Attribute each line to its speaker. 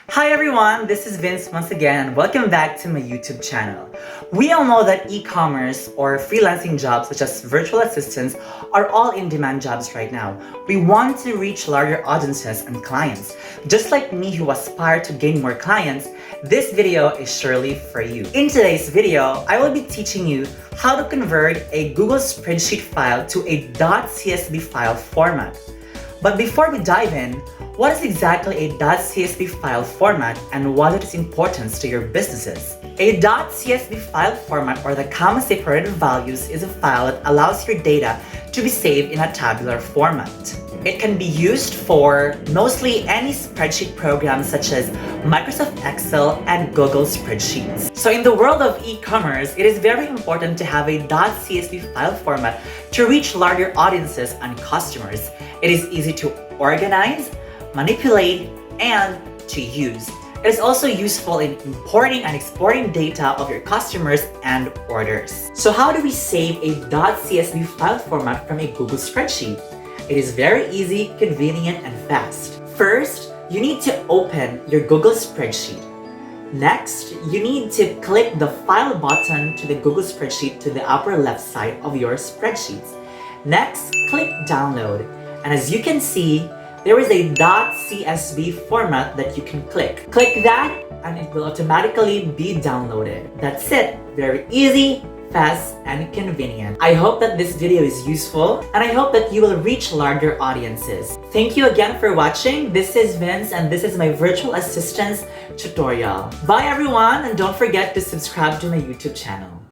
Speaker 1: Hi everyone, this is Vince once again and welcome back to my YouTube channel. We all know that e-commerce or freelancing jobs such as virtual assistants are all in-demand jobs right now. We want to reach larger audiences and clients. Just like me who aspire to gain more clients, this video is surely for you. In today's video, I will be teaching you how to convert a Google spreadsheet file to a .csv file format. But before we dive in, what is exactly a .csv file format and what is its importance to your businesses? A .csv file format, or the comma separated values, is a file that allows your data to be saved in a tabular format. It can be used for mostly any spreadsheet programs such as Microsoft Excel and Google Spreadsheets. So in the world of e-commerce, it is very important to have a .csv file format to reach larger audiences and customers. It is easy to organize, manipulate, and to use. It is also useful in importing and exporting data of your customers and orders. So how do we save a .csv file format from a Google spreadsheet? It is very easy, convenient, and fast. First, you need to open your Google spreadsheet. Next, you need to click the File button to the Google spreadsheet to the upper left side of your spreadsheets. Next, click Download. And as you can see, there is a .csv format that you can click. Click that and it will automatically be downloaded. That's it. Very easy, fast, and convenient. I hope that this video is useful and I hope that you will reach larger audiences. Thank you again for watching. This is Vince and this is my virtual assistants tutorial. Bye everyone, and don't forget to subscribe to my YouTube channel.